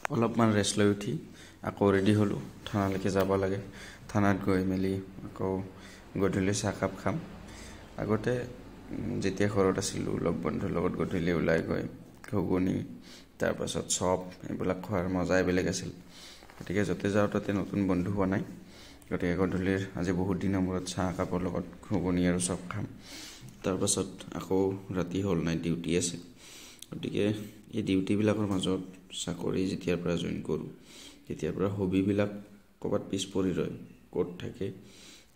অলপমান ৰেষ্ট লৈ উঠি আকৌ ৰেডি হ'লোঁ, থানালৈকে যাব লাগে। থানাত গৈ মেলি আকৌ গধূলি চাহকাপ খাম। আগতে যেতিয়া ঘৰত আছিলোঁ লগ বন্ধুৰ লগত গধূলি ওলাই গৈ ঘুগুনি তাৰপাছত চপ এইবিলাক খোৱাৰ মজাই বেলেগ আছিল। গতিকে য'তে যাওঁ তাতে নতুন বন্ধু বনাই, গতিকে গধূলিৰ আজি বহুত দিনৰ মূৰত চাহ কাপৰ লগত ঘুগুনি আৰু চপ খাম। তাৰপাছত আকৌ ৰাতি হ'ল, নাইট ডিউটি আছে। গতিকে এই ডিউটিবিলাকৰ মাজত চাকৰি যেতিয়াৰ পৰা জইন কৰোঁ তেতিয়াৰ পৰা হবিবিলাক ক'ৰবাত পিছ পৰি ৰয়। ক'ত থাকে,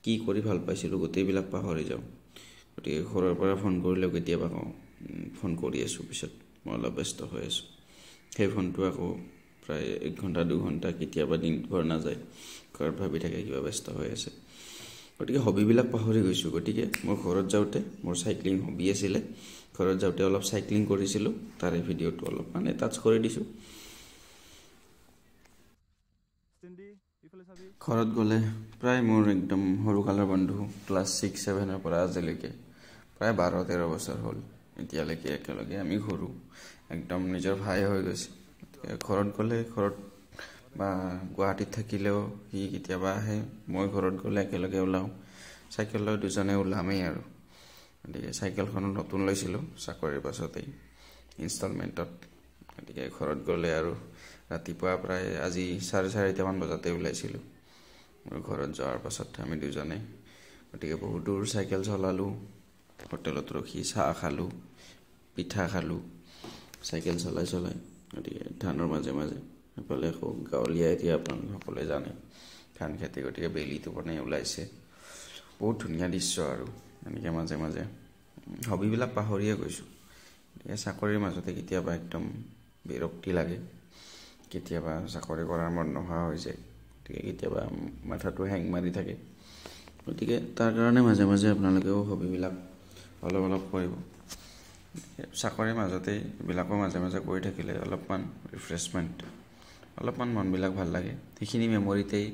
কি কৰি ভাল পাইছিলোঁ গোটেইবিলাক পাহৰি যাওঁ। গতিকে ঘৰৰ পৰা ফোন কৰিলেও কেতিয়াবা কওঁ ফোন কৰি আছোঁ, পিছত মই অলপ ব্যস্ত হৈ আছোঁ। সেই ফোনটো আকৌ প্ৰায় 1 ঘণ্টা 2 ঘণ্টা কেতিয়াবা দিনভৰ নাযায়, ঘৰত ভাবি থাকে কিবা ব্যস্ত হৈ আছে। গতিকে হবিবিলাক পাহৰি গৈছোঁ। গতিকে মই ঘৰত যাওঁতে মোৰ চাইক্লিং হবি আছিলে, ঘৰত যাওঁতে অলপ চাইক্লিং কৰিছিলোঁ, তাৰে ভিডিঅ'টো অলপমান টাচ কৰি দিছোঁ। ঘৰত গ'লে প্ৰায় মোৰ একদম সৰুকালৰ বন্ধু, ক্লাছ 6-7ৰ পৰা আজিলৈকে প্ৰায় 12-13 বছৰ হ'ল এতিয়ালৈকে একেলগে আমি ঘূৰোঁ, একদম নিজৰ ভাই হৈ গৈছে। ঘৰত গ'লে, ঘৰত বা গুৱাহাটীত থাকিলেও সি কেতিয়াবা আহে, মই ঘৰত গ'লে একেলগে ওলাওঁ। চাইকেল লৈ দুজনে ওলামেই আৰু। গতিকে চাইকেলখনো নতুন লৈছিলোঁ চাকৰিৰ পাছতেই ইনষ্টলমেণ্টত। গতিকে ঘৰত গ'লে আৰু ৰাতিপুৱা প্ৰায় আজি 4:30মান বজাতে ওলাইছিলোঁ মোৰ ঘৰত যোৱাৰ পাছত আমি দুজনে। গতিকে বহুত দূৰ চাইকেল চলালোঁ, হোটেলত ৰখি চাহ খালোঁ, পিঠা খালোঁ চাইকেল চলাই চলাই। গতিকে ধানৰ মাজে মাজে সেইফালে আকৌ গাঁৱলীয়া এৰিয়া, আপোনালোকে সকলোৱে জানে ধান খেতি। গতিকে বেলিটো বনাই ওলাইছে, বহুত ধুনীয়া দৃশ্য। আৰু এনেকৈ মাজে মাজে হবিবিলাক পাহৰিয়ে গৈছোঁ। গতিকে চাকৰিৰ মাজতে কেতিয়াবা একদম বিৰক্তি লাগে, কেতিয়াবা চাকৰি কৰাৰ মন নোহোৱা হৈ যায়, গতিকে কেতিয়াবা মাথাটো হেং মাৰি থাকে। গতিকে তাৰ কাৰণে মাজে মাজে আপোনালোকেও হবিবিলাক অলপ অলপ কৰিব। চাকৰিৰ মাজতে এইবিলাকো মাজে মাজে কৰি থাকিলে অলপমান ৰিফ্ৰেছমেণ্ট, অলপমান মনবিলাক ভাল লাগে। সেইখিনি মেমৰিতেই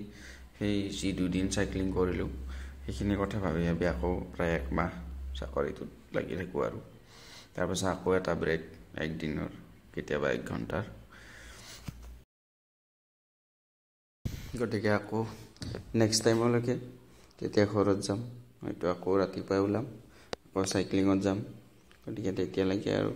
সেই যি 2 দিন চাইক্লিং কৰিলোঁ সেইখিনি কথা ভাবি ভাবি আকৌ প্ৰায় 1 মাহ চাকৰিটোত লাগি থাকোঁ। আৰু তাৰপাছত আকৌ এটা ব্ৰেক 1 দিনৰ, কেতিয়াবা 1 ঘণ্টাৰ। গতিকে আকৌ নেক্সট টাইমলৈকে তেতিয়া ঘৰত যাম, হয়তো আকৌ ৰাতিপুৱাই ওলাম, আকৌ চাইক্লিঙত যাম। গতিকে তেতিয়ালৈকে আৰু